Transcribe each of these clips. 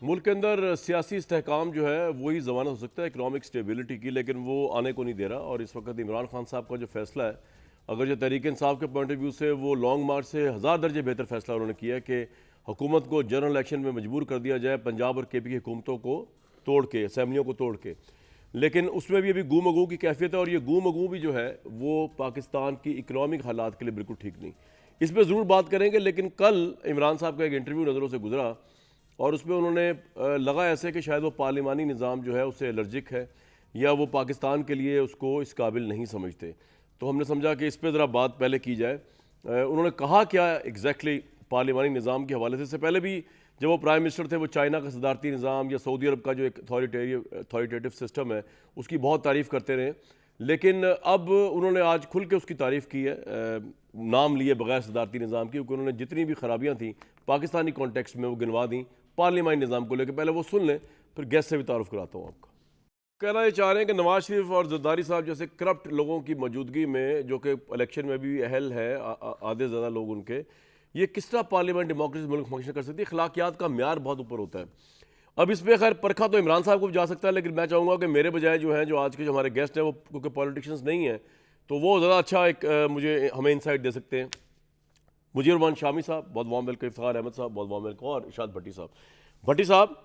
मुल्क के अंदर सियासी इस्तेहकाम जो है वही ज़मानत हो सकता है इकनॉमिक स्टेबिलिटी की, लेकिन वो आने को नहीं दे रहा। और इस वक्त इमरान खान साहब का जो फैसला है, अगर जो तहरीक इंसाफ के पॉइंट ऑफ व्यू से वो लॉन्ग मार्च से 1000 दर्जे बेहतर फैसला उन्होंने किया कि हुकूमत को जनरल इलेक्शन में मजबूर कर दिया जाए, पंजाब और केपी की हुकूमतों को तोड़ के, असम्बलियों को तोड़ के। लेकिन उसमें भी अभी गू मगू की कैफियत है, और ये गू मगू भी जो है वो पाकिस्तान की इकनॉमिक हालात के लिए बिल्कुल ठीक नहीं। इस पर ज़रूर बात करेंगे, लेकिन कल इमरान साहब का एक इंटरव्यू नज़रों से गुजरा और उसमें उन्होंने लगा ऐसे कि शायद वो पार्लिमानी निज़ाम जो है उससे एलर्जिक है, या वो पाकिस्तान के लिए उसको इस काबिल नहीं समझते। तो हमने समझा कि इस पर ज़रा बात पहले की जाए। उन्होंने कहा क्या एग्जैक्टली पार्लिमानी निज़ाम के हवाले से। इससे पहले भी जब वो प्राइम मिनिस्टर थे, वो चाइना का सदारती निज़ाम या सऊदी अरब का जो एक अथॉरिटेटिव सिस्टम है उसकी बहुत तारीफ़ करते रहे। लेकिन अब उन्होंने आज खुल के उसकी तारीफ़ की है, नाम लिए बगैर सदारती निज़ाम की, क्योंकि उन्होंने जितनी भी खराबियाँ थी पाकिस्तानी कॉन्टेक्स्ट में वो गिनवा दी पार्लिमानी निज़ाम को लेकर। पहले वो सुन लें, फिर गेस्ट से भी तारुफ कराता हूँ आपका। कहना ये चाह रहे हैं कि नवाज शरीफ और जरदारी साहब जैसे करप्ट लोगों की मौजूदगी में, जो कि इलेक्शन में भी अहल है, आधे ज़्यादा लोग उनके, ये किस तरह पार्लियामेंट डेमोक्रेसी मुल्क फंक्शन कर सकती है। अखलाकियात का म्यार बहुत ऊपर होता है। अब इस पर खैर परखा तो इमरान साहब को भी जा सकता है, लेकिन मैं चाहूँगा कि मेरे बजाय जो है, जो आज के जो हमारे गेस्ट हैं, वो क्योंकि पॉलिटिशियंस नहीं हैं, तो वो ज़्यादा अच्छा एक मुझे हमें इंसाइट दे सकते हैं। मुजीर रहमान शामी साहब बहुत वार्म वेलकम, इफ्तार अहमद साहब बहुत वार्म वेलकम, और इरशाद भट्टी साहब। भट्टी साहब,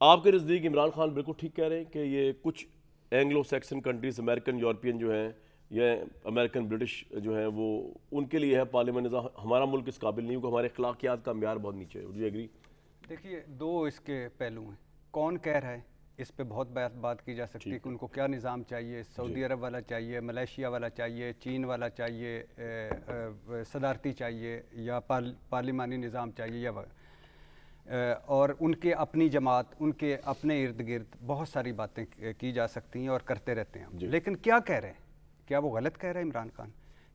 आपके नज़दीक इमरान खान बिल्कुल ठीक कह रहे हैं कि ये कुछ Anglo Saxon countries, American European जो हैं, या अमेरिकन ब्रिटिश जो हैं, वो उनके लिए है पार्लियामेंट निज़ाम, हमारा मुल्क इस काबिल नहीं, क्योंकि हमारे अखलाकियात का म्यार बहुत नीचे है। Do agree? देखिए, दो इसके पहलू हैं। कौन कह रहा है, इस पे बहुत बात की जा सकती है कि उनको क्या निज़ाम चाहिए। सऊदी अरब वाला चाहिए, मलेशिया वाला चाहिए, चीन वाला चाहिए, सदारती चाहिए, या पार्लिमानी निज़ाम चाहिए, या और उनके अपनी जमात, उनके अपने इर्द गिर्द बहुत सारी बातें की जा सकती हैं और करते रहते हैं। लेकिन क्या कह रहे हैं, क्या वो गलत कह रहे हैं इमरान खान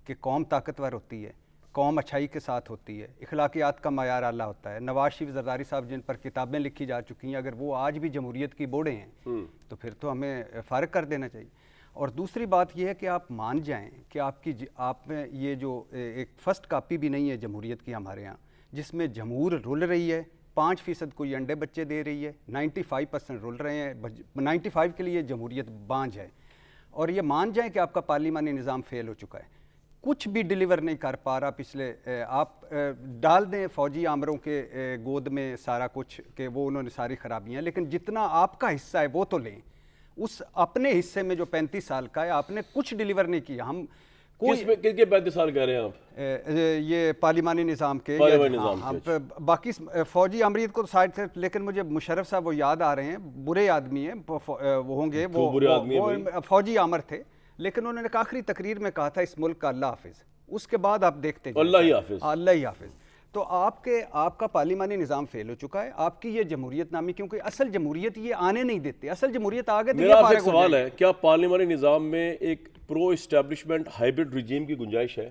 कि कौम ताकतवर होती है, कौम अच्छाई के साथ होती है, इखलाकियात का मयार आला होता है। नवाज शरीफ, जरदारी साहब जिन पर किताबें लिखी जा चुकी हैं, अगर वो आज भी जमहूरियत की बोड़े हैं तो फिर तो हमें फ़ारिग कर देना चाहिए। और दूसरी बात यह है कि आप मान जाएं कि आप में ये जो एक फ़र्स्ट कापी भी नहीं है जमहूरियत की हमारे यहाँ, जिसमें जमहूर रुल रही है, 5% कोई अंडे बच्चे दे रही है, 95% रुल रहे हैं, 95 के लिए जमहूरियत बांझ है। और ये मान जाएं कि आपका पार्लिमानी निज़ाम फेल हो चुका है, कुछ भी डिलीवर नहीं कर पा रहा। पिछले आप डाल दें फ़ौजी आमरों के गोद में सारा कुछ कि वो उन्होंने सारी खराबियाँ, लेकिन जितना आपका हिस्सा है वो तो लें। उस अपने हिस्से में जो 35 साल का है, आपने कुछ डिलीवर नहीं किया। हम किसके 35 साल कह रहे हैं आप? ये पार्लिमानी निज़ाम के, बाकी फ़ौजी अमरीत को तो साइड से, लेकिन मुझे मुशर्रफ साहब वो याद आ रहे हैं, बुरे आदमी हैं वो होंगे, वो फ़ौजी आमर थे, लेकिन उन्होंने एक आखिरी तकरीर में कहा था इस मुल्क का अल्लाह हाफिज़। उसके बाद आप देखते हैं अल्लाह ही हाफिज़, अल्लाह ही हाफिज़। तो आपका पार्लिमानी निज़ाम फेल हो चुका है, आपकी ये जमहूरियत नामी, क्योंकि असल जमहूरियत ये आने नहीं देते। असल जमहूरियत आगे तो मेरा आपसे एक सवाल है, क्या पार्लिमानी निज़ाम में एक प्रो इस्टेब्लिशमेंट हाइब्रिड रिजीम की गुंजाइश है?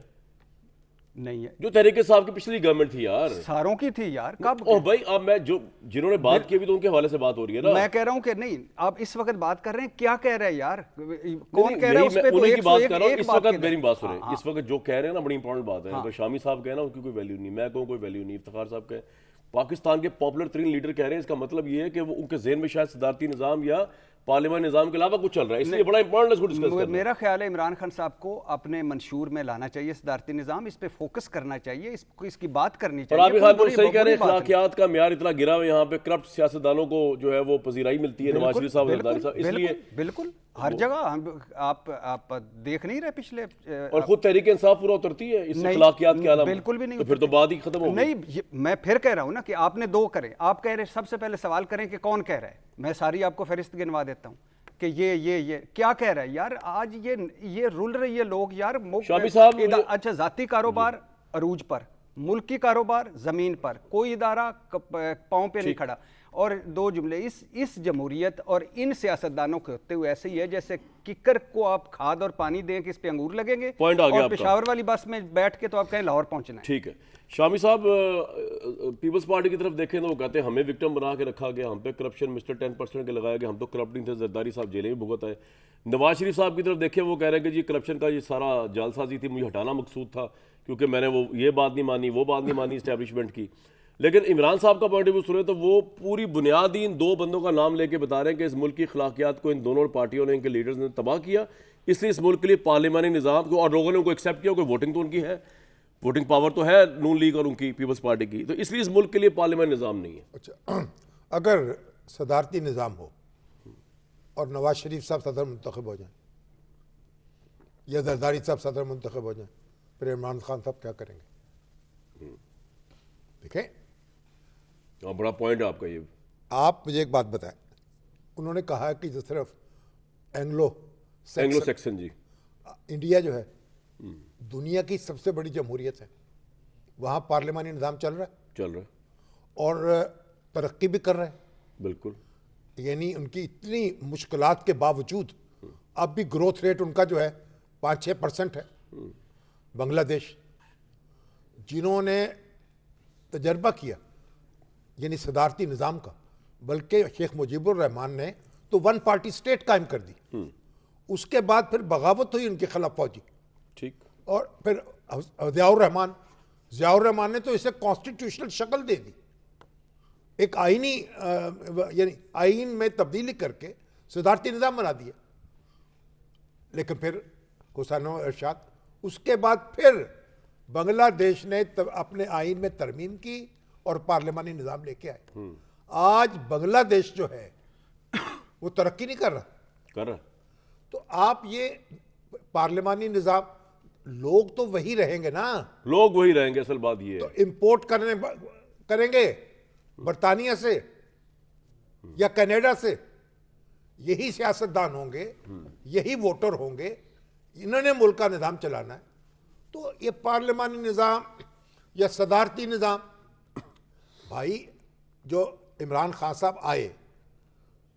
नहीं है, जो तहरीके साहब की पिछली गवर्नमेंट थी यार, सारों की थी यार। कब? ओह भाई, अब मैं जो जिन्होंने बात की अभी तो उनके हवाले से बात हो रही है ना। मैं कह रहा हूं कि नहीं, आप इस वक्त बात कर रहे हैं, क्या कह रहे हैं यार, कौन कह रहा है उस पे? तो उन्हीं की बात कर रहा हूं, इस वक्त मेरी बात सुने। हाँ, इस वक्त जो कह रहे हैं ना, बड़ी इंपॉर्टेंट बात है। अगर शामी साहब कहे ना उसकी कोई वैल्यू नहीं, मैं कहूँ कोई वैल्यू नहीं, इफ्तिखार साहब कहे, पाकिस्तान के पॉपुलर तरीन लीडर कह रहे हैं, इसका मतलब ये है कि वो उनके ज़हन में शायद सदारती निज़ाम या पार्लियामेंट निज़ाम के अलावा कुछ चल रहा है, इसलिए बड़ा इंपॉर्टेंट इसको डिस्कस करना है। मेरा ख्याल है इमरान खान साहब को अपने मंशूर में लाना चाहिए सदारती निज़ाम, इस पे फोकस करना चाहिए, इसकी बात करनी चाहिए। और आप सही कह रहे हैं, अखलाकियात का म्यार इतना गिरा हुआ यहाँ पे, करप्ट सियासतदानों को जो है वो पजीराई मिलती है, नवाज शरीफ साहब, जरदारी साहब, इसलिए बिल्कुल हर जगह आप देख नहीं रहे पिछले, और खुद तहरीक इंसाफ पूरा उतरती है इस अखलाकियात के अलावा, बिल्कुल भी नहीं, तो फिर तो बात ही खत्म हो गई। नहीं, मैं फिर कह रहा हूँ ना कि आपने दो करे। आप कह रहे, सबसे पहले सवाल करें कि कौन कह रहा है, मैं सारी आपको फहरिस्त गिनवा देता हूँ कि ये क्या कह रहा है यार। आज ये रुल रही है लोग यार, शामी साहब, अच्छा, जाती कारोबार अरूज पर, मुल्की कारोबार जमीन पर, कोई इदारा पांव पे नहीं खड़ा। और दो जुमले, इस जमहूरियत और इन सियासतदानों के होते हुए ऐसे ही है जैसे किकर को आप खाद और पानी दें कि इस पे अंगूर लगेंगे, पॉइंट आ गया और पेशावर वाली बस में बैठ के तो आप कहें लाहौर पहुंचना है। ठीक है शामी साहब, पीपल्स पार्टी की तरफ देखें तो वो कहते हैं हमें विक्टिम बना के रखा गया, हम पे करप्शन मिस्टर 10% के लगाया गया, हम तो करप्ट नहीं थे, जरदारी साहब जेलें में भुगत आए। नवाज शरीफ साहब की तरफ देखें, वो कह रहे हैं कि जी करप्शन का ये सारा जालसाजी थी, मुझे हटाना मकसूद था, क्योंकि मैंने वो ये बात नहीं मानी, वो बात नहीं मानी इस्टेब्लिशमेंट की। लेकिन इमरान साहब का पॉइंट ऑफ व्यू सुने तो वो पूरी बुनियादी इन दो बंदों का नाम लेके बता रहे हैं कि इस मुल्क की अखलाकियात को इन दोनों पार्टियों ने, इनके लीडर्स ने तबाह किया, इसलिए इस मुल्क के लिए पार्लियामानी निज़ाम को, और लोगों ने उनको एक्सेप्ट किया, कोई वोटिंग तो उनकी है, वोटिंग पावर तो है नून लीग और उनकी पीपल्स पार्टी की, तो इसलिए इस मुल्क के लिए पार्लियामानी निज़ाम नहीं है। अच्छा, अगर सदारती निज़ाम हो और नवाज शरीफ साहब सदर मुंतखब हो जाए या जरदारी साहब सदर मुंतखब हो जाए, फिर इमरान खान साहब क्या करेंगे? देखें, बड़ा पॉइंट है आपका ये। आप मुझे एक बात बताएं, उन्होंने कहा कि जो सिर्फ एंग्लो सेक्शन जी, इंडिया जो है दुनिया की सबसे बड़ी जमहूरियत है, वहाँ पार्लियामानी निज़ाम चल रहा है चल रहा है, और तरक्की भी कर रहा है। बिल्कुल। यानी उनकी इतनी मुश्किलात के बावजूद अब भी ग्रोथ रेट उनका जो है 5-6% है। बांग्लादेश, जिन्होंने तजर्बा किया यानी सदारती निज़ाम का, बल्कि शेख मुजीबुर रहमान ने तो वन पार्टी स्टेट कायम कर दी, उसके बाद फिर बगावत हुई उनके खिलाफ फौजी, ठीक, और फिर ज़ियाउर रहमान ने तो इसे कॉन्स्टिट्यूशनल शक्ल दे दी, एक आईनी यानी आईन में तब्दीली करके सदारती निज़ाम बना दिया। लेकिन फिर हुसैन इरशाद, उसके बाद फिर बांग्लादेश ने अपने आईन में तरमीम की और पार्लियामानी निज़ाम लेके आए। आज बांग्लादेश जो है वो तरक्की नहीं कर रहा। तो आप ये पार्लियामानी निज़ाम, लोग तो वही रहेंगे ना, लोग वही रहेंगे, असल बात ये है। तो इंपोर्ट करेंगे बर्तानिया से या कनाडा से, यही सियासतदान होंगे, यही वोटर होंगे, इन्होंने मुल्क का निज़ाम चलाना है। तो ये पार्लियामानी निज़ाम या सदारती निज़ाम, भाई जो इमरान खान साहब आए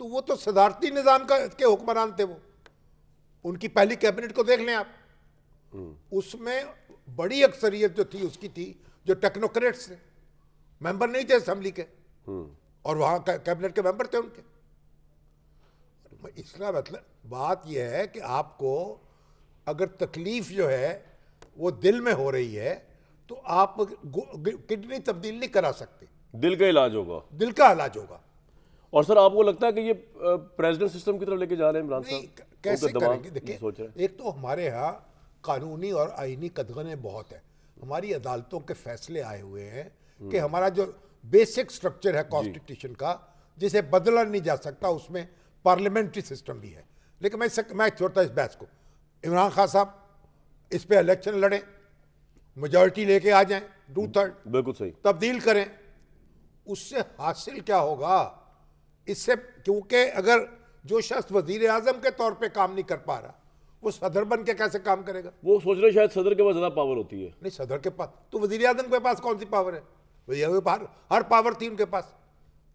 तो वो तो सदारती निज़ाम के हुक्मरान थे। वो उनकी पहली कैबिनेट को देख लें आप, उसमें बड़ी अक्सरियत जो थी उसकी थी जो टेक्नोक्रेट्स थे, मेंबर नहीं थे असेंबली के, और वहाँ कैबिनेट के मेंबर थे उनके। इसका मतलब बात यह है कि आपको अगर तकलीफ जो है वो दिल में हो रही है तो आप किडनी तब्दील नहीं करा सकते, दिल का इलाज होगा, दिल का इलाज होगा। और सर आपको लगता है कि ये प्रेसिडेंट सिस्टम की तरफ लेके जा रहे हैं इमरान साहब? कैसे करेंगे? देखिए, सोच रहे हैं, एक तो हमारे यहाँ कानूनी और आईनी कदगने बहुत है, हमारी अदालतों के फैसले आए हुए हैं कि हमारा जो बेसिक स्ट्रक्चर है कॉन्स्टिट्यूशन का, जिसे बदला नहीं जा सकता, उसमें पार्लियामेंट्री सिस्टम भी है। लेकिन मैं छोड़ता इस बहस को, इमरान खान साहब इस पे इलेक्शन लड़ें, मेजॉरिटी लेके आ जाएं, 2/3 बिल्कुल सही, तब्दील करें, उससे हासिल क्या होगा? इससे, क्योंकि अगर जो शख्स वजीर आजम के तौर पे काम नहीं कर पा रहा, वो सदर बन के कैसे काम करेगा? वो सोच रहे शायद सदर के पास ज्यादा पावर होती है। नहीं, सदर के पास तो वजीर आजम के पास कौन सी पावर है? हर पावर थी उनके पास।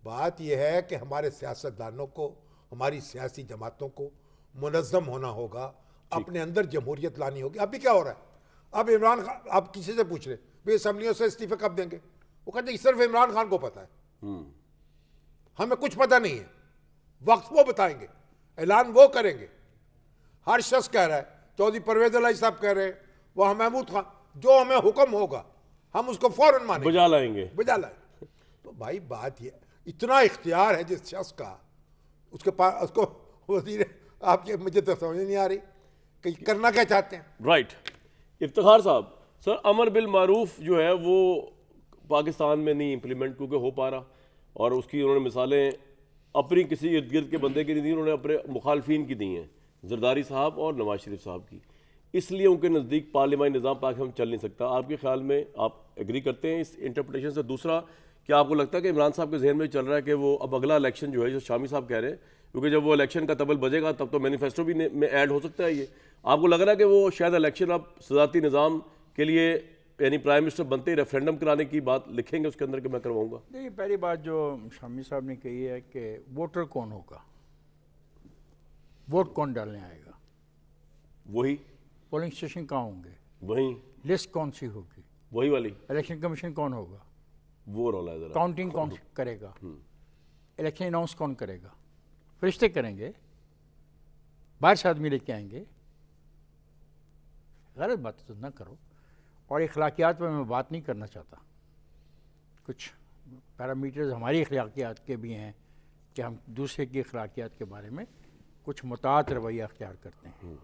बात यह है कि हमारे सियासतदानों को, हमारी सियासी जमातों को मुनज़्ज़म होना होगा, अपने अंदर जमहूरियत लानी होगी। अभी क्या हो रहा है? अब इमरान खान, आप किसी से पूछ रहे भाई असम्बलियों से इस्तीफे कब देंगे, वो कहते हैं सिर्फ इमरान खान को पता है, हमें कुछ पता नहीं है, वक्त वो बताएंगे, ऐलान वो करेंगे। हर शख्स कह रहा है, चौधरी परवेज अलाई साहब कह रहे हैं, वहाँ महमूद खान, जो हमें हुक्म होगा हम उसको फौरन मानेंगे, बजा लाएंगे। तो भाई बात ये, इतना इख्तियार है जिस शख्स का, उसके पास, उसको वजीर, आपके मुझे तो समझ नहीं आ रही कि करना क्या चाहते हैं। राइट, इफ्तिखार साहब, सर अमर बिल मारूफ जो है वो पाकिस्तान में नहीं इम्प्लीमेंट क्योंकि हो पा रहा, और उसकी उन्होंने मिसालें अपनी किसी इर्द गिर्द के बंदे की नहीं दी, उन्होंने अपने मुखालफिन की दी हैं, जरदारी साहब और नवाज शरीफ साहब की, इसलिए उनके नज़दीक पार्लियामानी निज़ाम पाकिस्तान चल नहीं सकता। आपके ख्याल में आप एग्री करते हैं इस इंटरप्रिटेशन से? दूसरा, क्या आपको लगता है कि इमरान साहब के जहन में चल रहा है कि वो अब अगला इलेक्शन जो है, जो शामी साहब कह रहे हैं, क्योंकि जब वो इलेक्शन का तबल बजेगा तब तो मैनिफेस्टो भी में ऐड हो सकता है, ये आपको लग रहा है कि वो शायद इलेक्शन अब सदारती निज़ाम के लिए, यानी प्राइम मिनिस्टर बनते ही रेफरेंडम कराने की बात लिखेंगे उसके अंदर कि मैं करवाऊंगा? देखिए, पहली बात जो शामी साहब ने कही है कि वोटर कौन होगा, वोट कौन डालने आएगा, वही पोलिंग स्टेशन कहाँ होंगे, वही लिस्ट कौन सी होगी, वही वाली, इलेक्शन कमीशन कौन होगा, वो रोला है जरा, काउंटिंग कौन करेगा, इलेक्शन अनाउंस कौन करेगा, फरिश्ते करेंगे, बाहर से आदमी लेके आएंगे। गलत बात तो ना करो। और इखलाकियात पर मैं बात नहीं करना चाहता, कुछ पैरामीटर्स हमारी अखलाकियात के भी हैं कि हम दूसरे की अखलाकियात के बारे में कुछ मुतात रवैया अख्तियार करते हैं।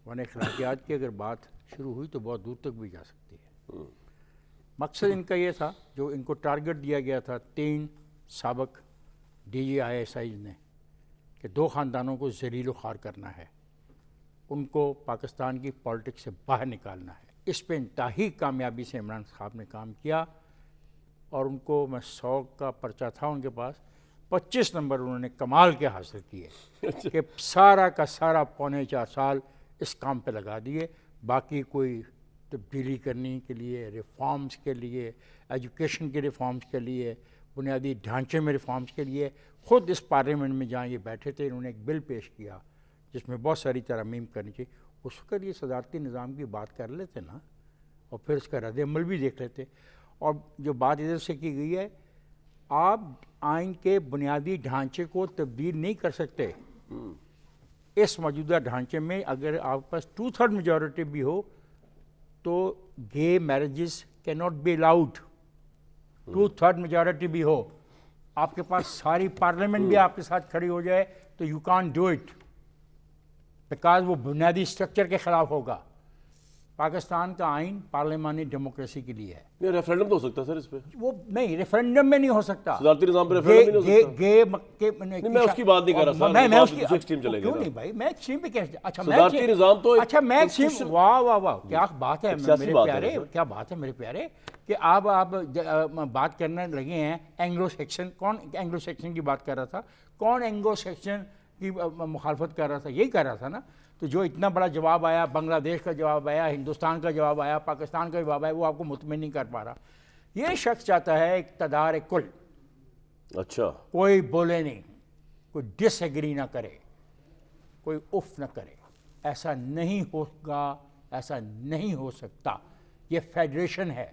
वरना अखलाकियात की अगर बात शुरू हुई तो बहुत दूर तक भी जा सकती है। मकसद इनका ये था, जो इनको टारगेट दिया गया था 3 साबक DGISI ने, कि 2 ख़ानदानों को ज़लील ख़ार करना है, उनको पाकिस्तान की पॉलिटिक्स से बाहर निकालना है। इस पे इंतहाई कामयाबी से इमरान साहब ने काम किया और उनको, मैं 100 का पर्चा था उनके पास, 25 नंबर उन्होंने कमाल के हासिल किए कि सारा का सारा 3.25 साल इस काम पे लगा दिए। बाकी कोई तब्दीली करने के लिए, रिफॉर्म्स के लिए, एजुकेशन के रिफॉर्म्स के लिए, बुनियादी ढांचे में रिफॉर्म्स के लिए, ख़ुद इस पार्लियामेंट में जहाँ ये बैठे थे इन्होंने एक बिल पेश किया जिसमें बहुत सारी तरमीम करनी चाहिए। उस वक्त ये सदारती निज़ाम की बात कर लेते ना, और फिर उसका रद्द अमल भी देख लेते। और जो बात इधर से की गई है, आप आइन के बुनियादी ढांचे को तब्दील नहीं कर सकते। इस मौजूदा ढांचे में अगर आपके पास 2/3 मेजॉरिटी भी हो तो gay marriages can not be allowed. 2/3 majority भी हो, आपके पास सारी पार्लियामेंट भी आपके साथ खड़ी हो जाए तो you can't do it, because वो बुनियादी स्ट्रक्चर के खिलाफ होगा। पाकिस्तान का आइन पार्लियामानी डेमोक्रेसी के लिए है। ये रेफरेंडम तो हो सकता है सर इस पे? वो नहीं, रेफरेंडम में नहीं हो सकता। सदारती निज़ाम पे रेफरेंडम नहीं हो सकता? नहीं, मैं उसकी बात नहीं कर रहा सर, मैं उसकी एक्सट्रीम चले क्यों गए नहीं भाई, मैं एक्सट्रीम पे कैसे? अच्छा सदारती निज़ाम तो अच्छा मैं एक्सट्रीम, वाह वाह वाह, क्या बात है मेरे बात है प्यारे, सर। क्या बात है मेरे प्यारे कि आप बात करने लगे हैं एंग्लो सेक्शन। कौन एंग्लो सेक्शन की बात कर रहा था? कौन एंग्लो सेक्शन की मुखालफत कर रहा था? यही कर रहा था ना। तो जो इतना बड़ा जवाब आया, बांग्लादेश का जवाब आया, हिंदुस्तान का जवाब आया, पाकिस्तान का जवाब आया, वो आपको मुतमिन नहीं कर पा रहा। ये शख्स चाहता है इक़्तिदार कुल, अच्छा, कोई बोले नहीं, कोई डिसएग्री ना करे, कोई उफ ना करे। ऐसा नहीं होगा, ऐसा नहीं हो सकता। ये फेडरेशन है।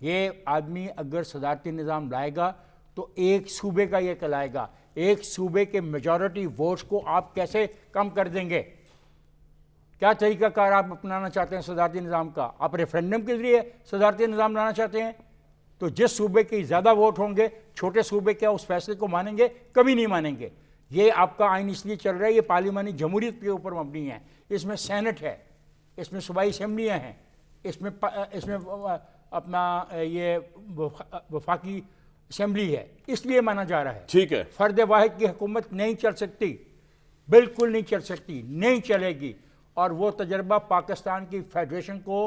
ये आदमी अगर सदारती निज़ाम लाएगा तो एक सूबे का ये कहलाएगा। एक सूबे के मेजॉरिटी वोट्स को आप कैसे कम कर देंगे? क्या तरीकाकार आप अपनाना चाहते हैं सदारती निज़ाम का? आप रेफरेंडम के जरिए सदारती निज़ाम लाना चाहते हैं? तो जिस सूबे के ज़्यादा वोट होंगे, छोटे सूबे क्या उस फैसले को मानेंगे? कभी नहीं मानेंगे। ये आपका आइन इसलिए चल रहा है, ये पार्लियामानी जमहूरियत के ऊपर मबनी है। इसमें सेनेट है, इसमें सूबाई असम्बलियाँ हैं, इसमें अपना ये वफाकी असम्बली है, इसलिए माना जा रहा है। ठीक है। फर्द वाहिद की हुकूमत नहीं चल सकती, बिल्कुल नहीं चल सकती, नहीं चलेगी। और वो तजर्बा पाकिस्तान की फेडरेशन को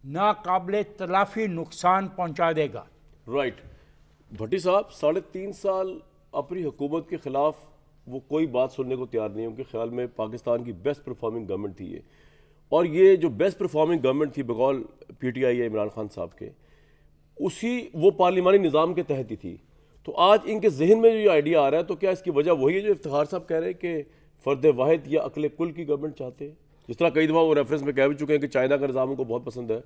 नाकाबिले तलाफी नुकसान पहुंचा देगा। राइट। भट्टी साहब 3.5 साल अपनी हुकूमत के खिलाफ वो कोई बात सुनने को तैयार नहीं है। उनके ख्याल में पाकिस्तान की बेस्ट परफॉर्मिंग गवर्नमेंट थी ये, और ये जो बेस्ट परफॉर्मिंग गवर्नमेंट थी बकौल PTI है इमरान खान साहब के, उसी वो पार्लिमानी निज़ाम के तहत ही थी। तो आज इनके जहन में जो ये आइडिया आ रहा है, तो क्या इसकी वजह वही है जो इफ्तिखार साहब कह रहे हैं कि फ़र्द वाहिद या अकल कुल की गवर्नमेंट चाहते हैं? जिस तरह कई दफ़ा वो रेफरेंस में कह भी चुके हैं कि चाइना का निज़ाम उनको बहुत पसंद है,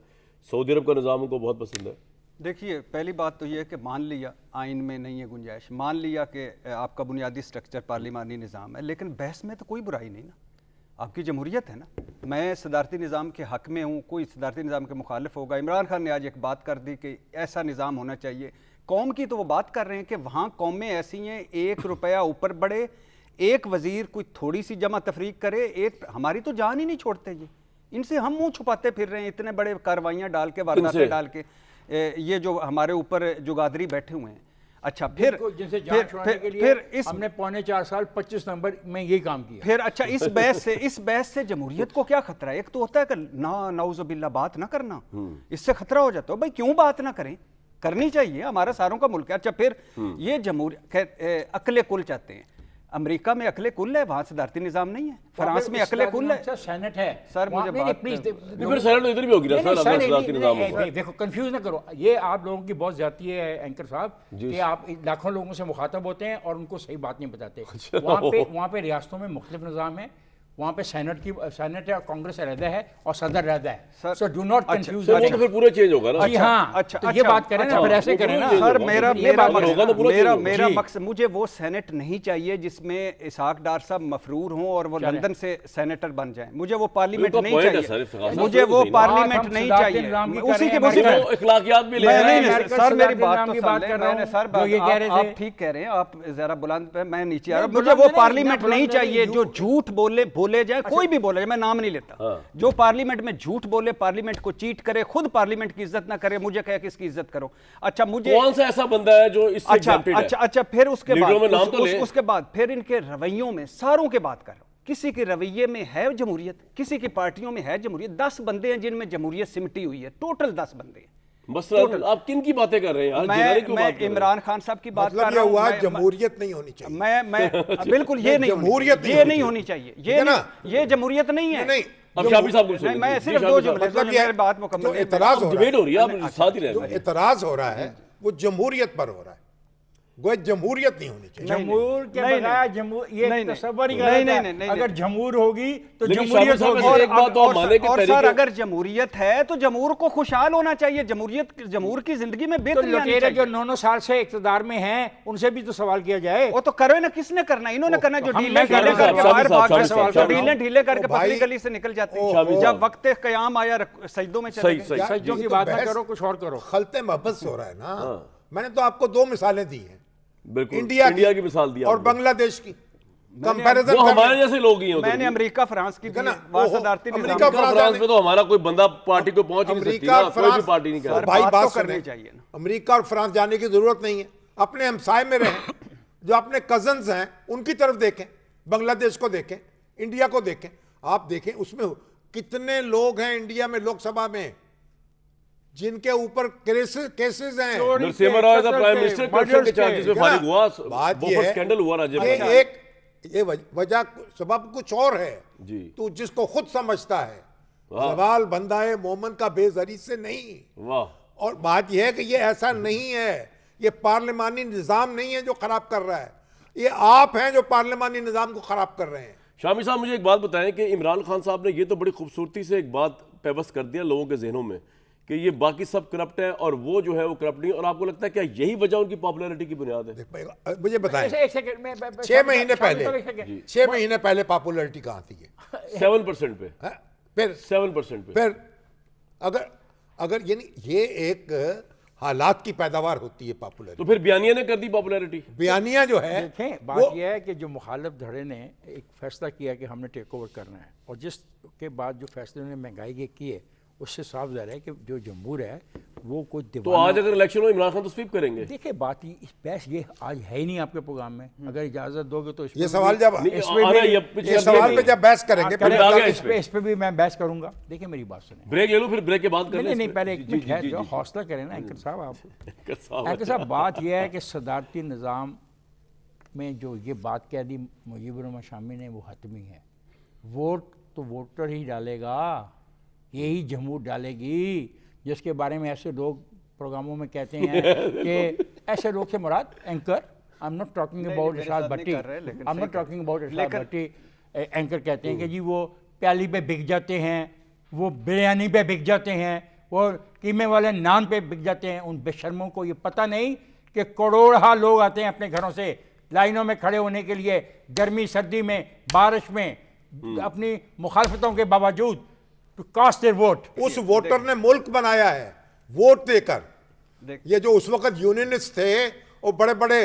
सऊदी अरब का निज़ाम उनको बहुत पसंद है। देखिए, पहली बात तो ये है कि मान लिया आइन में नहीं है गुंजाइश, मान लिया कि आपका बुनियादी स्ट्रक्चर पार्लिमानी निज़ाम है, लेकिन बहस में तो कोई बुराई नहीं ना। आपकी जमहूरियत है ना। मैं सदारती निज़ाम के हक़ में हूँ, कोई सदारती निज़ाम के मुखालिफ होगा। इमरान खान ने आज एक बात कर दी कि ऐसा निज़ाम होना चाहिए। कौम की तो वो बात कर रहे हैं कि वहाँ कौमें ऐसी हैं, 1 रुपया ऊपर बढ़े, एक वज़ीर कोई थोड़ी सी जमा तफरीक करे, एक हमारी तो जान ही नहीं छोड़ते ये। इनसे हम मुँह छुपाते फिर रहे हैं, इतने बड़े कार्रवाइयाँ डाल के, वारदातें डाल के। ये जो हमारे ऊपर जुगादरी बैठे हुए हैं। अच्छा, फिर हमने 3.25 साल 25 नंबर में यही काम किया। फिर अच्छा, इस बहस से जमहूरियत को क्या खतरा है? एक तो होता है कि नाउज़ुबिल्लाह बात ना करना, इससे खतरा हो जाता है। भाई क्यों बात ना करें? करनी चाहिए, हमारा सारों का मुल्क है। अच्छा, फिर ये जमहूरियत अकले कुल चाहते हैं। अमेरिका में अकले कुल है, वहां सदारती निज़ाम नहीं है। फ्रांस में अकले कुल है, सेनेट है। सर मुझे प्लीज, फिर सेनेट इधर भी होगी ना सर, अगर सदारती निज़ाम होगा। देखो, कंफ्यूज ना करो, ये आप लोगों की बहुत ज्यादती है एंकर साहब कि आप लाखों लोगों से मुखातब होते हैं और उनको सही बात नहीं बताते। वहाँ पे रियासतों में मुख्तलिफ निज़ाम है, वहाँ पे सेनेट है, कांग्रेस रहता है और सदर रहता है। सर, सो डू नॉट अच्छा, कंफ्यूज। सर वो तो फिर पूरे चेंज होगा ना। जी हाँ, अच्छा, तो ये अच्छा, बात करें ना, अच्छा, फिर ऐसे वो करें ना। पूरे सर होगा, मेरा ये मेरा बात होगा तो पूरा मेरा चेंज मेरा होगा। मकसद, मुझे वो सेनेट नहीं चाहिए जिसमें इसहाक डार साहब मफरूर हों और वो लंदन से सेनेटर बन जाएं। मुझे वो पार्लियामेंट तो नहीं point है चाहिए, सर, इफ्तिखार साहब, मुझे तो वो सही ना। पार्लियामेंट हम नहीं सदात चाहिए। निज़ाम की उसी कर की रहे हैं, उसी वो में इखलाकियात भी ले मैं रहे हैं। नहीं, अमेरिकन सर मेरी सदात बात निज़ाम तो की सुन बात लें। कर रहा मैंने हूं, सर जो ये कह रहे आप थे। ठीक कह रहे हैं, आप जरा बुलंद पे, मैं नीचे आ रहा नहीं, हूं। मुझे वो बुलंद नहीं, पार्लियामेंट बुलंद नहीं नहीं, चाहिए जो झूठ बोले जाए, कोई भी बोले जाए, मैं नाम नहीं लेता, जो पार्लियामेंट में झूठ बोले, पार्लियामेंट को चीट करे, खुद पार्लियामेंट की इज्जत ना करे, मुझे कहे किसकी इज्जत करो। अच्छा मुझे कौन सा ऐसा बंदा है जो इससे अच्छा exempted है? अच्छा अच्छा फिर उसके लीडरों में बाद नाम तो ले। उसके बाद फिर इनके रवैयों में सारों के बात कर रहा हूं। किसी के रवैये में है जमहूरियत, किसी की पार्टियों में है जमहूरियत। 10 बंदे हैं जिनमें जमहूरियत सिमटी हुई है, टोटल 10 बंदे हैं। मसलन आप किन की बातें कर रहे हैं यार? जिलानी क्यों बात मैं कर रहे हैं? इमरान खान साहब की बात मतलब कर ये रहा हूं। हुआ मैं- जमहूरियत नहीं होनी चाहिए। मैं बिल्कुल ये नहीं जमहूरियत ये नहीं होनी चाहिए, ठीक है ना? ये जमहूरियत नहीं है। नहीं अब शाफी साहब को नहीं, सुनिए। मैं जी, सिर्फ शाफी दो साहब। जुमले, मतलब दो ये जुमले बात जो मुकम्मल है। एतराज हो रहा डिबेट है, हो रही है, आप साथ ही जो रहे। एतराज हो रहा है वो जमहूरियत पर हो रहा है। गोया जमहूरियत नहीं होनी चाहिए। जमहूर के नहीं, बजाय जमहूर, ये नहीं, नहीं, तस्वर ही नहीं, गलत नहीं, है। नहीं, नहीं, अगर नहीं। जमहूर होगी तो लेकिन जमहूरियत शाफी होगी। साहब एक बात तो आप माने कि और सर तरीके- अगर जमहूरियत है तो जमहूर को खुशहाल होना चाहिए। जमहूर की जिंदगी में तो बेहतरी आनी लुटेरे जो चाहिए। 9 साल से इक़्तिदार में हैं उनसे भी तो सवाल किया जाए। वो तो करो ना, किसने करना, इन्होंने करना जो हम ढीले मैं कर ढीले रहा हूं, करके शाफी बाहर साहब, भाग शाफी गए, साहब, जो शाफी ढीले साहब। ढीले करके ओ भाई, पतली गली से निकल जाते ओ, हैं। ओ, जब वक्त क़याम आया सजदों में चले सही, गए। सही। सज्जों ये की तो बात ना बहस- करो, कुछ और करो। खलते महबत से हो रहा है ना। मैंने तो आपको 2 मिसालें दी हैं, बिल्कुल इंडिया की मिसाल दी और आपने। बांग्लादेश की। कंपैरिजन वो हमारे जैसे लोग ही हैं उधर मैंने भी। अमेरिका फ्रांस की ठीक है ना? वहाँ ओहो, सदारती निज़ाम अमेरिका, की- फ्रांस में तो हमारा कोई बंदा पार्टी को पहुंच ही नहीं सकती अमेरिका ना, कोई भी पार्टी नहीं कर और रहा। भाई बात बात तो करनी सुने, चाहिए ना। अमेरिका और फ्रांस जाने की जरूरत नहीं है। अपने हमसाए में रहें, जो अपने कजन्स हैं उनकी तरफ देखें, बांग्लादेश को देखें, इंडिया को देखें। आप देखें उसमें कितने लोग हैं इंडिया में लोकसभा में जिनके ऊपर केसेस हैं। Narasimha Rao as prime minister corruption के चार्जेस में फारिग हुआ। बात वो ये फर्स्ट है, स्कैंडल हुआ राज्य ये में। एक वजह सबब कुछ और है जी। तू जिसको खुद समझता है। वाह। सवाल बंदाए मोमन का बेजरी से नहीं। वाह। और बात यह है कि ये ऐसा नहीं है, ये पार्लिमानी निज़ाम नहीं है जो खराब कर रहा है, ये आप हैं जो पार्लिमानी निज़ाम को खराब कर रहे हैं। शामी साहब मुझे एक बात बताएं कि इमरान खान साहब ने ये तो बड़ी खूबसूरती से एक बात पेवस्त कर दिया लोगों के जहनों में कि ये बाकी सब करप्ट है और वो जो है वो करप्ट नहीं। और आपको लगता है क्या यही वजह उनकी पॉपुलैरिटी की बुनियाद है? मुझे बताएं, एक सेकंड में 6 महीने पहले, शामिल करो, एक सेकंड। 6 महीने पहले पॉपुलैरिटी कहाँ थी ये? 7% पे, हैं? फिर 7% पे। फिर अगर यानी ये एक हालात की पैदावार होती है पॉपुलैरिटी। तो फिर बयानिया ने कर दी पॉपुलैरिटी। बयानिया जो है देखें, बात वो यह है कि जो मुखालिफ धड़े ने एक फैसला किया कि हमने टेक ओवर करना है, और जिसके बाद जो फैसले ने महंगाई के किए, उससे साफ ज़ाहिर है कि जो जमहूर है वो कोई तो दीवाना। आज अगर इलेक्शन हो इमरान खान तो स्वीप करेंगे। देखिए बात इस बहस ये आज है ही नहीं आपके प्रोग्राम में, अगर इजाज़त दोगे तो इसमें ये सवाल जब नहीं, इसमें आना भी- ये पिछले ये सवाल पे जब बहस करेंगे करें, फिर आ गया बताएंगे। इस पे भी मैं बहस करूंगा। देखिए मेरी बात सुने, ब्रेक ले लो, फिर ब्रेक के बाद कर नहीं नहीं पहले एक मिनट है, जो जी। हौसला करें ना एंकर साहब आप। साहब, एंकर साहब बात यह है कि सदारती निज़ाम में जो ये बात कह दी मुजीबुर रहमान शामी ने वो हतमी है। वोट तो वोटर ही डालेगा, यही जमहूर डालेगी, जिसके बारे में ऐसे लोग प्रोग्रामों में कहते हैं कि ऐसे लोग से मुराद anchor, I am not talking about मेरे इरशाद साथ नहीं भट्टी, कर रहे, लेकिन आई एम नॉट सही कर- टॉकिंग अबाउट इरशाद लेकिन- भट्टी। एंकर कहते हैं कि जी वो प्याली पे बिक जाते हैं, वो बिरयानी पे बिक जाते हैं, वो कीमे वाले नान पे बिक जाते हैं। उन बेशर्मों को ये पता नहीं कि करोड़हा लोग आते हैं अपने घरों से लाइनों में खड़े होने के लिए, गर्मी सर्दी में बारिश में, अपनी मुखालफतों के बावजूद टू कास्ट देयर वोट। उस वोटर ने मुल्क बनाया है वोट देकर। देख- ये जो उस वक्त यूनियनिस्ट थे वो बड़े बड़े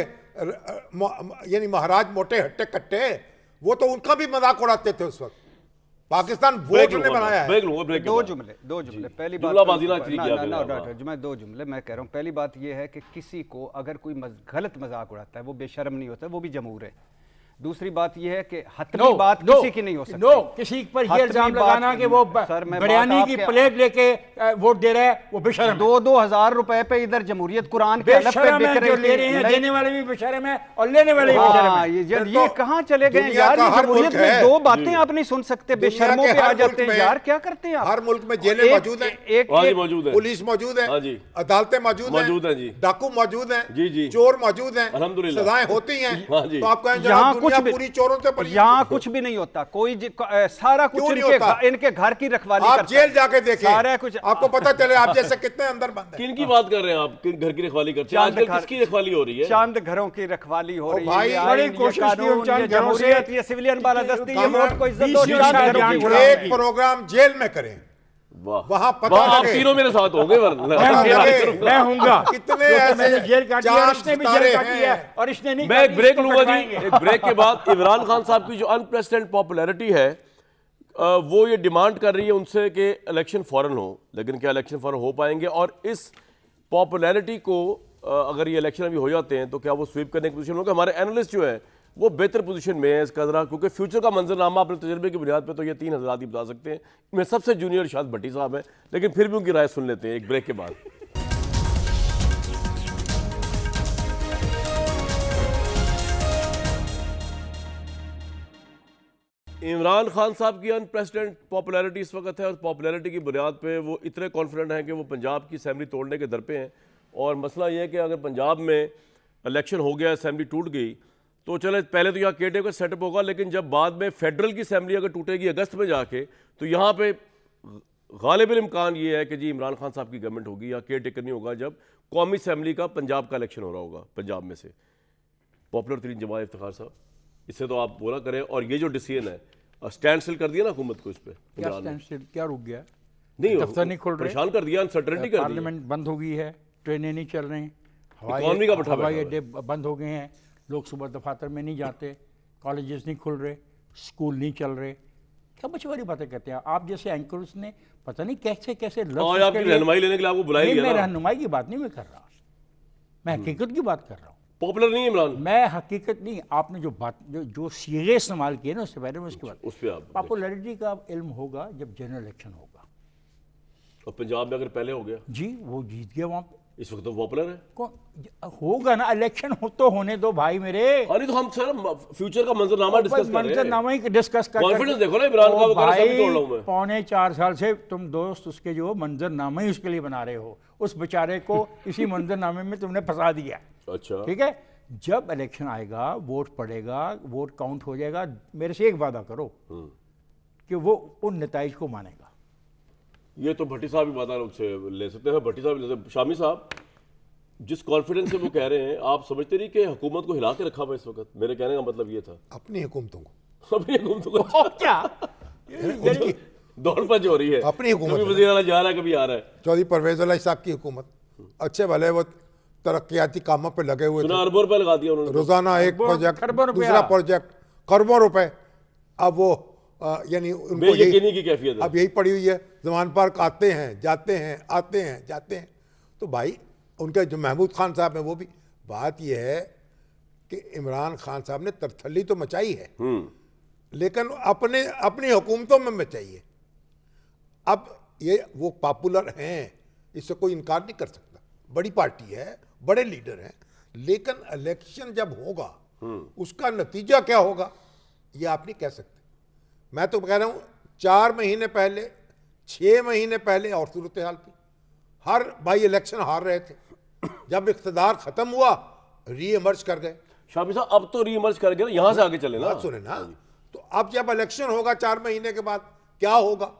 यानी महाराज मोटे हट्टे कट्टे, वो तो उनका भी मजाक उड़ाते थे उस वक्त। पाकिस्तान वोट ने बनाया है। ब्रेक लूंगा, ब्रेक के दो बाद। जुमले पहली जुमलाबाजी ना बात इतनी किया करें, डॉक्टर मैं 2 जुमले मैं कह रहा हूँ। पहली बात यह है कि किसी को अगर कोई गलत मजाक उड़ाता है वो बेशर्म नहीं होता, वो भी जमहूर है। दूसरी बात यह है कि हतमी बात किसी की नहीं हो सकती। नो, किसी पर ये हतमी इल्जाम बात- लगाना कि वो सर, मैं बिरयानी बात की आपके- प्लेट लेके वोट दे रहा है, वो बेशर्म है। 2-2 हजार रुपए पे इधर जमहूरियत कुरान के हलफ पे बेशर्म बिक है, रही जो थी। ले रहे हैं नहीं- देने वाले भी बेशर्म है और लेने वाले भी बेशर्म हाँ, है। फिर ये तो कहाँ चले गए दुनिया यार? का ये हर जमहूरियत मुल्क में है। 2 बातें आप नहीं सुन सकते, दुनिया बेशर्मों के पे आ हर जाते मुल्क हैं में- यार, क्या करते हैं आप? हर मुल्क में जेलें एक- मौजूद हैं, एक हाँ जी, एक- मौजूद है। पुलिस मौजूद है, हाँ जी। अदालतें मौजूद मौजूद हैं जी। डाकू मौजूद हैं, जी, जी। चोर मौजूद हैं, अल्हम्दुलिल्लाह। सजाएं होती हैं। हाँ जी। तो आप कहें यहाँ जनाब कुछ दुनिया पूरी चोरों से भरी है। यहाँ कुछ भी नहीं होता, कोई सारा कुछ क्यों नहीं होता? इनके घर की रखवाली आप करता जेल है। जाके देखें, सारा कुछ आपको पता चले आप जैसे कितने अंदर बंद हैं। किन की बात कर रहे हैं आप? किन घर की रखवाली करते हैं? आजकल किसकी रखवाली हो रही है? चांद घरों की रखवाली हो रही भाई, है। बड़ी ये कोशिश की कानून, हम चांद ये घरों से जमहूरियत, ये सिविलियन बालादस्ती, ये वोट को इज्जत दो, 20 चांद साल घरों जान की छुड़ा। एक प्रोग्राम जेल में करें, वाह वहां पता वाह, आप लगे। तीनों मेरे साथ होंगे वरना मैं हूंगा। कितने क्योंकि ऐसे मैंने जेल काटी है और चांद इसने भी सितारे जेल काटी है हैं। और इसने नहीं मैं एक काटी, ब्रेक इसको लूंगा जी। कटवाएंगे। एक ब्रेक के बाद इमरान खान साहब की जो अनप्रेसिडेंट पॉपुलैरिटी है, वो ये डिमांड कर रही है उनसे कि इलेक्शन फौरन हो, लेकिन क्या इलेक्शन फौरन हो पाएंगे? और इस पॉपुलैरिटी को अगर ये इलेक्शन अभी हो जाते हैं तो क्या वो स्वीप करने की पोजीशन होगा? हमारे एनालिस्ट जो है वो बेहतर पोजीशन में है इसका जरा, क्योंकि फ्यूचर का मंजरनामा अपने तजर्बे की बुनियाद पे तो ये 3 हज़रात ही बता सकते हैं। मैं सबसे जूनियर शायद भट्टी साहब हैं, लेकिन फिर भी उनकी राय सुन लेते हैं एक ब्रेक के बाद। इमरान खान साहब की अनप्रेसिडेंट पॉपुलैरिटी इस वक्त है और पॉपुलैरिटी की बुनियाद पे वो इतने कॉन्फिडेंट हैं कि वो पंजाब की असेंबली तोड़ने के दर पे हैं। और मसला ये है कि अगर पंजाब में इलेक्शन हो गया, असेंबली टूट गई, तो चले पहले तो यहाँ केटे का सेटअप होगा, लेकिन जब बाद में फेडरल की असेंबली अगर टूटेगी अगस्त में जाके, तो यहाँ पे गालिबुल इम्कान ये है कि जी इमरान खान साहब की गवर्नमेंट होगी या केयर टेकर नहीं होगा जब कौमी असेंबली का पंजाब का इलेक्शन हो रहा होगा। पंजाब में से पॉपुलर तरीन जमात इफ्तिखार साहब, इससे तो आप बोला करें। और ये जो डिसीजन है, स्टैंड स्टिल कर दिया ना हुकूमत को इस पर, क्या स्टैंड स्टिल, क्या रुक गया? नहीं दफ्तर नहीं खुल रहे, परेशान कर दिया, अनसर्टेनिटी कर दी। पार्लियामेंट बंद हो गई है, ट्रेनें नहीं चल रही, इकॉनमी का बैठा हवाई बैठा अड्डे बंद हो गए हैं, लोग सुबह दफातर में नहीं जाते, कॉलेजेस नहीं खुल रहे, स्कूल नहीं चल रहे। क्या बच्चे वाली बातें कहते हैं आप जैसे एंकर्स ने? पता नहीं कैसे कैसे लफ्ज़ और उसके आपकी लिए- रहनुमाई लेने के लिए आपको बुलाया नहीं, गया मैं ना। रहनुमाई की बात नहीं मैं कर रहा, मैं हकीकत की बात कर रहा हूँ। पॉपुलर नहीं है इमरान, मैं हकीकत नहीं, आपने जो बात जो सीगे इस्तेमाल किए ना उससे पहले मैं उसकी बात, उस पर आप पॉपुलैरिटी का इल्म होगा जब जनरल इलेक्शन होगा। और पंजाब में अगर पहले हो गया, जी वो जीत गया वहाँ पे, इस वक्त तो पॉपुलर है। कौन होगा ना, इलेक्शन हो तो होने दो भाई मेरे। अरे तो हम सर फ्यूचर का मंजरनामा डिस्कस कर रहे हैं। मंजरनामा ही डिस्कस कर कॉन्फिडेंस देखो ना इमरान का, वो कह रहा है, सब तोड़ लूं मैं। 3.25 साल से तुम दोस्त उसके जो मंजरनामा ही उसके लिए बना रहे हो, उस बेचारे को इसी मंजरनामे में तुमने फंसा दिया। अच्छा, ठीक है, जब इलेक्शन आएगा, वोट पड़ेगा, वोट काउंट हो जाएगा, मेरे से एक वादा करो कि वो उन नताइज को मानेगा। ये तो भट्टी साहब ही बात उससे ले सकते हैं। भट्टी साहब ले सकते हैं। शामी साहब, जिस कॉन्फिडेंस से वो कह रहे हैं, आप समझते नहीं कि हुकूमत को हिला के रखा हुआ इस वक्त? मेरे कहने का मतलब ये था। अपनी हुकूमतों को, अपनी हुकूमत को क्या उनकी दौड़ भज हो रही है, अपनी हुकूमत कभी है। वज़ीर आला जा रहा है, कभी आ रहा है। चौधरी परवेज अली साहब की हुकूमत, अच्छे भले वो तरक्याती कामों पे लगे हुए सुना थे, अरबों रुपए लगा दिया उन्होंने। रोजाना एक खरबों प्रोजेक्ट, रुपया। दूसरा प्रोजेक्ट, खरबों रुपए। अब वो यानी उनको बेयकीनी की कैफियत है। अब यही पड़ी हुई है, जमान पार्क आते हैं जाते हैं, आते हैं जाते हैं। तो भाई उनके जो महमूद खान साहब हैं, वो भी बात यह है कि इमरान खान साहब ने तरथली तो मचाई है, लेकिन अपनी हुकूमतों में मचाई है। अब ये वो पॉपुलर हैं, इससे कोई इनकार नहीं कर सकता, बड़ी पार्टी है, बड़े लीडर हैं, लेकिन इलेक्शन जब होगा उसका नतीजा क्या होगा ये आप नहीं कह सकते। मैं तो कह रहा हूं 4 महीने पहले, 6 महीने पहले और सूरत हाल थी, हर भाई इलेक्शन हार रहे थे, जब इख्तिदार खत्म हुआ री इमर्ज कर गए। शामी साहब, अब तो री इमर्ज कर गए ना, यहां से आगे चले ना। बात सुने ना, तो अब जब इलेक्शन होगा 4 महीने के बाद, क्या होगा,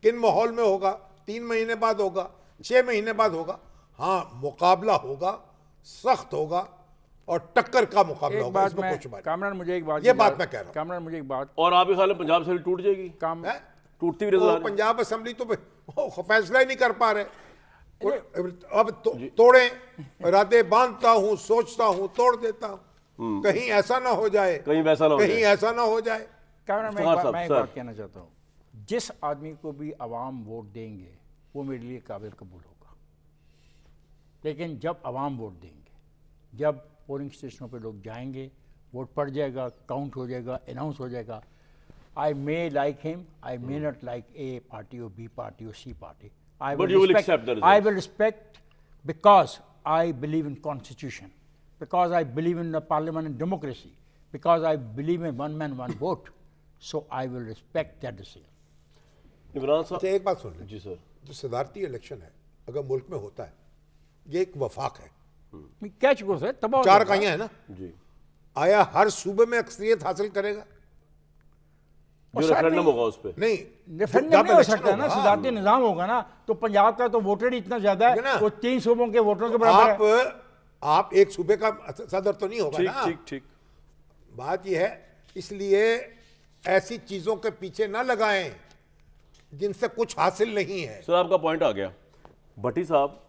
किन माहौल में होगा, 3 महीने बाद होगा, 6 महीने बाद होगा। हाँ, मुकाबला होगा, सख्त होगा और टक्कर का मुकाबला एक होगा, बात इसमें मैं कुछ बात कामरान मुझे एक बात ये बात मैं कह रहा हूं। कामरान मुझे एक बात और आप ख्याल में पंजाब से भी टूट जाएगी? काम है। टूटती हुई नजर आ वो रही है। पंजाब असेंबली तो वो फैसला ही नहीं कर पा रहे। अब तोड़े, इरादे बांधता हूं, सोचता हूं, तोड़ देता हूं, कहीं ऐसा ना हो जाए, कहीं वैसा ना हो कहीं जाए। ऐसा ना हो जाए। कामरान मैं इफ्तिखार साहब, एक सर। बात कहना चाहता हूँ, जिस आदमी को भी आवाम वोट देंगे वो मेरे लिए काबिल कबूल होगा, लेकिन जब आवाम वोट देंगे, जब पोलिंग स्टेशनों पे लोग जाएंगे, वोट पड़ जाएगा, काउंट हो जाएगा, अनाउंस हो जाएगा, I may like him, I may not like A party और बी पार्टी और C party, I But you will accept the results. I will respect because I believe in constitution, because I believe in the parliament and democracy, because I believe in one man one vote, so I will respect that decision. Imran साहब, अच्छा एक बात सुन लें, जी sir, जो सदारती election है अगर मुल्क में होता है, ये एक वफाक है, मैं क्या चुका सर, तबाह हो 4 जाएगा। इकाइयां है ना, जी, आया हर सूबे में अक्सरियत हासिल करेगा? जो रेफरेंडम होगा उस पे नहीं, रेफरेंडम जब नहीं हो इलेक्शन सकता ना, होगा, सदारती निज़ाम होगा ना, तो पंजाब का तो वोटर ही इतना ज्यादा ठीक है है, ना? वो 3 सूबों के वोटरों के बराबर है। आप एक सूबे का सदर तो नहीं होगा ठीक ना। ठीक ठीक। बात यह है, इसलिए ऐसी चीजों के पीछे ना लगाएं जिनसे कुछ हासिल नहीं है। सर आपका पॉइंट आ गया। भट्टी साहब,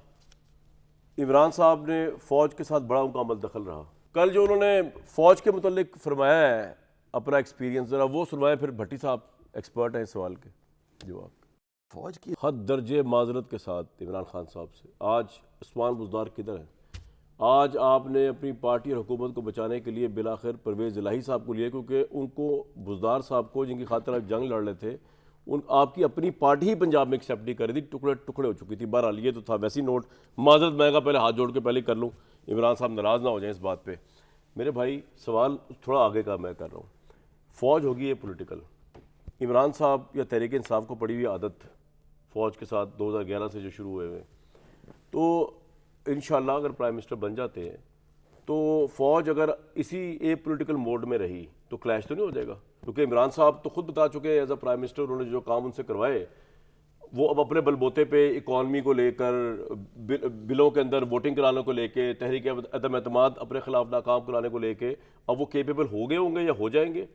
इमरान साहब ने फौज के साथ बड़ा उनका अमल दखल रहा। कल जो उन्होंने फौज के मुतालिक फरमाया है अपना एक्सपीरियंस, जरा वो सुनवाएं फिर। भट्टी साहब एक्सपर्ट हैं इस सवाल के जवाब। फौज की हद दर्जे माजरत के साथ इमरान खान साहब से, आज उस्मान बुज़दार किधर हैं? आज आपने अपनी पार्टी और हुकूमत को बचाने के लिए बिलाखिर परवेज़ इलाही साहब को लिया, क्योंकि उनको बुज़दार साहब को जिनकी खातिर आप जंग लड़ रहे थे, उन आपकी अपनी पार्टी ही पंजाब में एक्सेप्ट नहीं कर रही थी, टुकड़े टुकड़े हो चुकी थी। बहरहाल ये तो था वैसी नोट। माजरत मैं का पहले हाथ जोड़ के पहले कर लूँ, इमरान साहब नाराज़ ना हो जाएं इस बात पे। मेरे भाई सवाल थोड़ा आगे का मैं कर रहा हूँ। फ़ौज होगी ये पॉलिटिकल, इमरान साहब या तहरीक इंसाफ को पड़ी हुई आदत फ़ौज के साथ 2011 से जो शुरू हुए हुए, तो इंशाल्लाह अगर प्राइम मिनिस्टर बन जाते हैं तो फ़ौज अगर इसी ए पॉलिटिकल मोड में रही तो क्लैश तो नहीं हो जाएगा? क्योंकि इमरान साहब तो खुद बता चुके हैं एज अ प्राइम मिनिस्टर उन्होंने जो काम उनसे करवाए, वो अब अपने बलबोते पे इकॉनमी को लेकर, बिलों के अंदर वोटिंग कराने को लेके, तहरीक अदम एतमाद अपने खिलाफ नाकाम कराने को लेके, अब वो केपेबल हो गए होंगे या हो जाएंगे?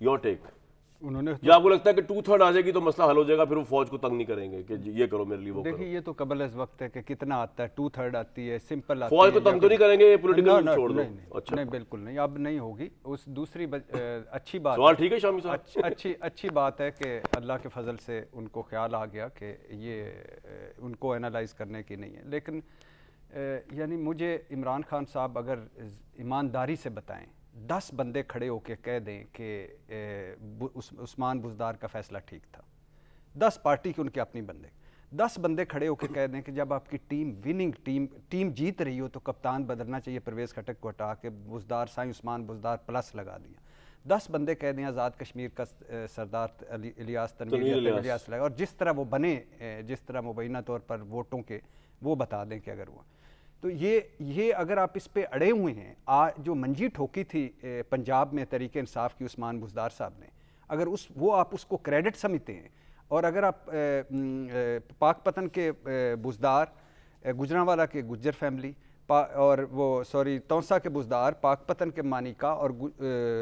Your take. उन्होंने या आपको लगता है कि 2/3 आ जाएगी तो मसला हल हो जाएगा, फिर वो फौज को तंग नहीं करेंगे कि ये करो मेरे लिए वो करो? देखिए, ये तो कबल इस वक्त है कि कितना आता है, 2/3 आती है, सिंपल आती फौज है, को तंग या तो नहीं करेंगे, ये पॉलिटिकल ना, छोड़ दो। नहीं, अच्छा, नहीं, बिल्कुल नहीं, अब नहीं होगी। उस दूसरी अच्छी बात सवाल ठीक है शामी साहब। अच्छी बात है कि अल्लाह के फजल से उनको ख्याल आ गया कि ये उनको एनालाइज करने की नहीं है। लेकिन यानी मुझे इमरान खान साहब अगर ईमानदारी से बताएं, 10 बंदे खड़े होकर कह दें कि उस्मान बुज़दार का फैसला ठीक था, 10 पार्टी के उनके अपनी बंदे, 10 बंदे खड़े होकर कह दें कि जब आपकी टीम विनिंग टीम जीत रही हो तो कप्तान बदलना चाहिए, परवेज़ खटक को हटा के बुज़दार साईं उस्मान बुज़दार प्लस लगा दिया। 10 बंदे कह दें आज़ाद कश्मीर का सरदार इलियास तनवीर इलियास लगा, और जिस तरह वो बने, जिस तरह मुबैना तौर पर वोटों के, वो बता दें कि अगर हुआ तो ये अगर आप इस पे अड़े हुए हैं, जो मंजी ठोकी थी पंजाब में तहरीक इंसाफ की उस्मान बुज़दार साहब ने, अगर आप उसको क्रेडिट समझते हैं, और अगर आप पाकपतन के बुज़दार, गुजरांवाला के गुज्जर फैमिली, और वो तौसा के बुज़दार, पाकपतन के मानिका, और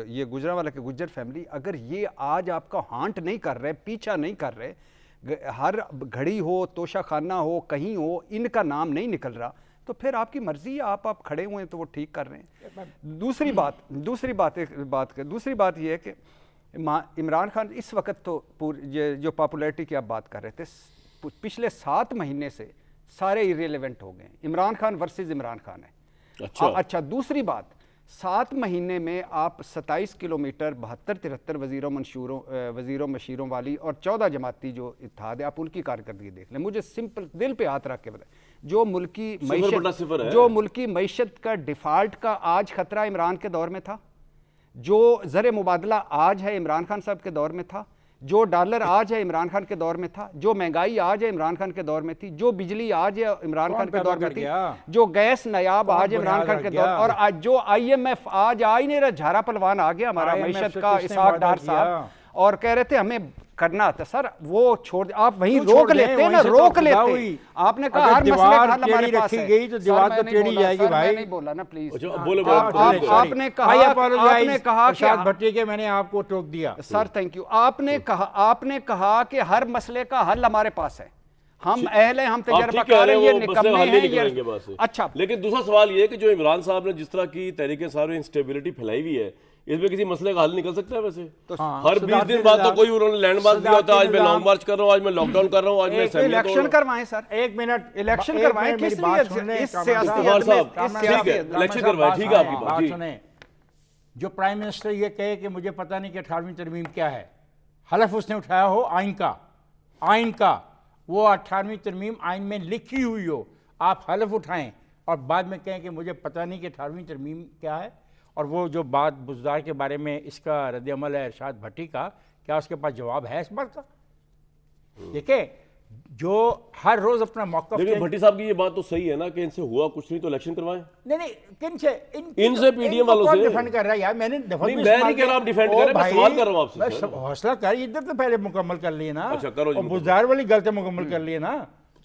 ये गुजरांवाला के गुज्जर फैमिली, अगर ये आज आपका हांट नहीं कर रहे, पीछा नहीं कर रहे, हर घड़ी हो, तोशा खाना हो, कहीं हो, इनका नाम नहीं निकल रहा, तो फिर आपकी मर्जी है, आप खड़े हुए हैं तो वो ठीक कर रहे हैं। दूसरी बात ये है कि इमरान खान इस वक्त तो ये जो पॉपुलैरिटी की आप बात कर रहे थे, पिछले 7 महीने से सारे इरेलेवेंट हो गए। इमरान खान वर्सेस इमरान खान है। अच्छा, दूसरी बात, 7 महीने में आप 27 किलोमीटर 72-73 वजीरों मशीरों वाली और 14 जमाती जो इत्तेहाद है, आप उनकी कारकर्दगी देख लें। मुझे सिंपल दिल पे हाथ रख के बताएं, जो मुल्की मईशत का डिफ़ाल्ट का आज ख़तरा इमरान के दौर में था, जो ज़र मुबादला आज है इमरान खान साहब के दौर में था, जो डॉलर आज है इमरान खान के दौर में था, जो महंगाई आज है इमरान खान के दौर में थी, जो बिजली आज है इमरान खान के दौर में थी, जो गैस नायाब आज इमरान खान के दौर, और आज जो IMF आज आ ही नहीं रहा, झारा पलवान आ गया हमारा मईशत का इसाक डार साहब, और कह रहे थे हमें करना था। सर वो छोड़, आप वहीं रोक लेते ना, रोक लेते। आपने कहा हर मसले का हल हमारे पास है, गई तो दीवार तो टेढ़ी जाएगी भाई। मैं नहीं बोला ना, प्लीज। आपने कहा कि भट्टी के मैंने आपको टोक दिया। Sir thank you. आपने कहा कि हर मसले का हल हमारे पास है, हम अहल हैं, हम तजर्बाकार हैं, ये निकम्मे हैं। अच्छा, लेकिन दूसरा सवाल ये कि जो इमरान साहब ने जिस तरह की तहरीके साहब ने इंस्टेबिलिटी फैलाई हुई है, इसमें किसी मसले का हल निकल सकता है वैसे? तो हर 20 दिन बाद तो कोई उन्होंने लैंडमार्क दिया होता है, आज मैं लॉन्ग मार्च कर रहा हूं, आज मैं लॉकडाउन कर रहा हूं, आज मैं इलेक्शन करवाएं सर, 1 मिनट इलेक्शन करवाएं, किस लिए इस सियासी इलेक्शन करवाएं, ठीक है आपकी बात सुने। जो प्राइम मिनिस्टर ये कहे कि मुझे पता नहीं कि 18वीं तरमीम क्या है, हलफ उसने उठाया हो आइन का, वो 18वीं तरमीम आइन में लिखी हुई हो, आप हलफ उठाएं और बाद में कहें कि मुझे पता नहीं कि 18वीं तरमीम क्या है। और वो जो बात बुज़दार के बारे में इसका रद्द अमल है इरशाद भट्टी का, क्या उसके पास जवाब है इस बात का? देखिए, जो हर रोज अपना मौका लेकिन भट्टी साहब की ये बात तो सही है ना कि इनसे हुआ कुछ नहीं तो इलेक्शन करवाएं। नहीं किन से इनसे पीडीएम वालों से डिफेंड कर रहा है यार। मैंने नहीं, मैं नहीं कह रहा आप डिफेंड कर रहे हैं, मैं सवाल कर रहा हूं आपसे सर। हौसला कर, इधर तो पहले मुकम्मल कर लिए ना। अच्छा, करो जी, और बुज़दार वाली गलती मुकम्मल कर लिए ना।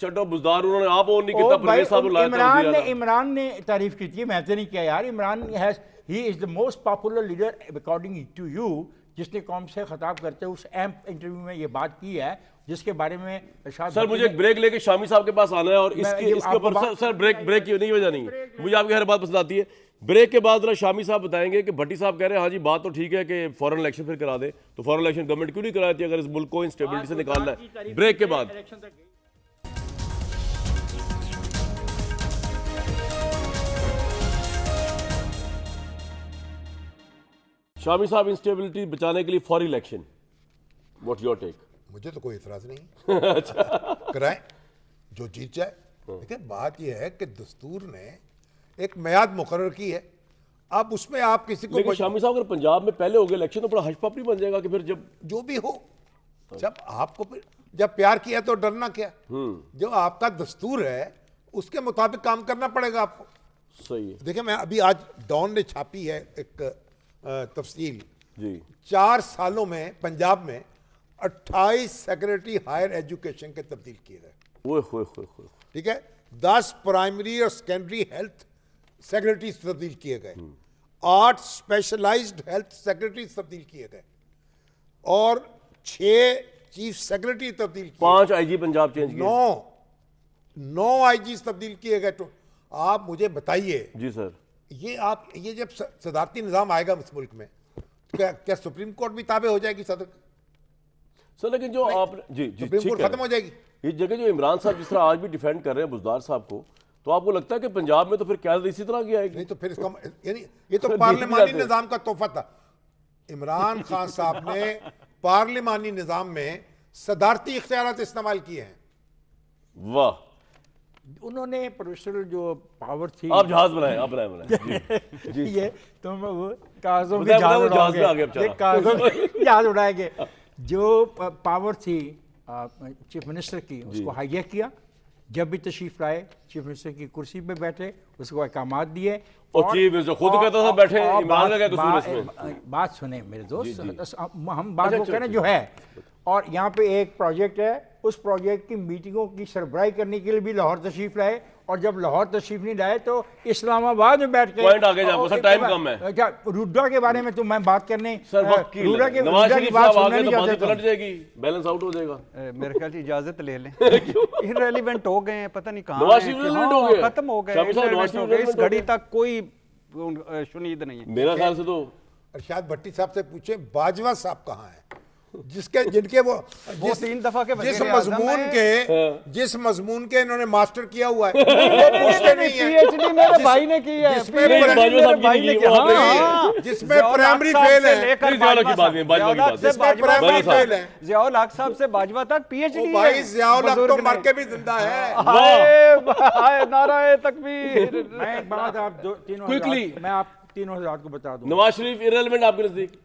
चड्डो बुजदार उन्होंने आप और नहीं किया, परवेज साहब ने लाया था। इमरान ने तारीफ की थी, मैं तो नहीं किया यार। Imran has he is the most popular leader according to you, जिसने कौम से खिताब करते हुए उस एम्प इंटरव्यू में ये बात की है, जिसके बारे में सर मुझे एक ब्रेक लेके शामी साहब के पास आना है और इसके ऊपर सर ब्रेक की नहीं वजह नहीं है, मुझे आपकी हर बात पसंद आती है। ब्रेक के बाद जरा शामी साहब बताएंगे कि भट्टी साहब कह रहे हैं हाँ जी बात तो ठीक है कि फॉरेन इलेक्शन फिर करा दे, तो फॉरेन इलेक्शन गवर्नमेंट क्यों नहीं कराती अगर इस मुल्क को इंस्टेबिलिटी से निकालना है। ब्रेक के बाद शामी साहब, इंस्टेबिलिटी बचाने के लिए for election, what your take? मुझे तो कोई इतराज नहीं कराएं, जो जीत जाए। देखिए बात यह है कि दस्तूर ने एक मियाद मुकर्रर की है, अब उसमें आप किसी को लेकिन शामी साहब अगर पंजाब में पहले हो गए इलेक्शन तो बड़ा हशपप नहीं बन जाएगा कि फिर जब जो भी हो, जब आपको जब प्यार किया तो डरना क्या। जो आपका दस्तूर है उसके मुताबिक काम करना पड़ेगा आपको। सही है। देखिए मैं अभी आज डॉन ने छापी है एक तफसील जी, 4 सालों में पंजाब में 28 सेक्रेटरी हायर एजुकेशन के तब्दील किए गए। ओए ठीक है, 10 प्राइमरी और सेकेंडरी हेल्थ सेक्रेटरी तब्दील किए गए, 8 स्पेशलाइज्ड हेल्थ सेक्रेटरी तब्दील किए गए और 6 चीफ सेक्रेटरी तब्दील किए, 5 आईजी पंजाब चेंज किए, 9 आईजी तब्दील किए गए। तो आप मुझे बताइए जी सर, ये जब सदारती निज़ाम आएगा इस मुल्क में, क्या सुप्रीम कोर्ट भी ताबे हो जाएगी सदर? सर लेकिन जो आप जी सुप्रीम कोर्ट खत्म हो जाएगी। इस जगह जो इमरान साहब जिस तरह आज भी डिफेंड कर रहे हैं बुजदार साहब को, तो आपको लगता है कि पंजाब में तो फिर क्या इसी तरह की आएगी? नहीं तो फिर इसका यानी ये तो सर, पार्लिमानी देखिए निज़ाम का तोहफा था। इमरान खान साहब ने पार्लिमानी निज़ाम में सदारती इख्तियारात इस्तेमाल किए हैं। वाह, उन्होंने प्रोफेशनल जो पावर थी, आप जहाज बनाए, आप बनाए जी ये तो मैं वो कागजों की बताओ, जहाज वो जहाज में आ उड़ाओगे, गया बेचारा। ये कागजों की जहाज उड़ाएंगे। जो पावर थी चीफ मिनिस्टर की, उसको हाईजैक किया। जब भी तशरीफ लाए चीफ मिनिस्टर की कुर्सी पे बैठे, उसको अहकामात दिए और चीफ मिनिस्टर खुद कहता था बैठे, इमरान का क्या कसूर है इसमें? बात सुने मेरे दोस्त, हम बात वो करें जो है। और यहाँ पे एक प्रोजेक्ट है, उस प्रोजेक्ट की मीटिंगों की सरबराही करने के लिए भी लाहौर तशरीफ लाए, और जब लाहौर तशरीफ नहीं लाए तो इस्लामाबाद में बैठ के पॉइंट आगे जाओ सर, टाइम कम है। क्या रुड्डा के बारे में तो मैं बात करने सर वक्त की रुड्डा की नवाज रुड्डा की शरीफ बात साहब आ सुनना गए नहीं तो बातें चाहते पलट जाएगी, बैलेंस आउट हो जाएगा। मेरे ख्याल से इजाजत ले लें। इररेलेवेंट हो गए हैं, पता नहीं कहाँ नवाज हैं शरीफ कि irrelevant हाँ, हो गए। खत्म हो गए, शामी साहब, नवाज irrelevant हो शरीफ गए, इस irrelevant हो घड़ी गए। तक कोई शुनीद नहीं है। मेरा ख्याल से तो अरशाद भट्टी साहब से पूछे बाजवा साहब कहाँ हैं, जिनके वो 3 दफा के जिस वज़ीर आज़म मजमून हैं। के जिस मजमून के इन्होंने मास्टर किया हुआ है, पूछते नहीं है। पीएचडी मेरे भाई ने की है, जिसमें PhD बाजवा मेरे साहब की भाई नहीं ने की, की, वो हाँ, नहीं, हाँ। जिसमें ज़ियाउल प्राइमरी हक साहब फेल से है। लेकर नहीं, ज़ियाउल हक की बात नहीं, बाजवा की ज़ियाउल हक बात से नहीं। जिसमें बाजवा प्राइमरी तक- फेल है। ज़ियाउल हक साहब से बाजवा तक पीएचडी ओ भाई ज़ियाउल हक तो मर के भी जिंदा है। हाय नाराए तकबीर। मैं एक बात आप तीनों Quickly. मैं आप तीनों हज़रात को बता दूं। नवाज शरीफ इररेलेवेंट आपके नजदीक?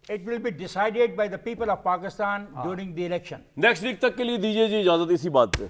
It will be decided by the people of Pakistan during the election. Next week तक के लिए दीजिए जी इजाजत इसी बात पे।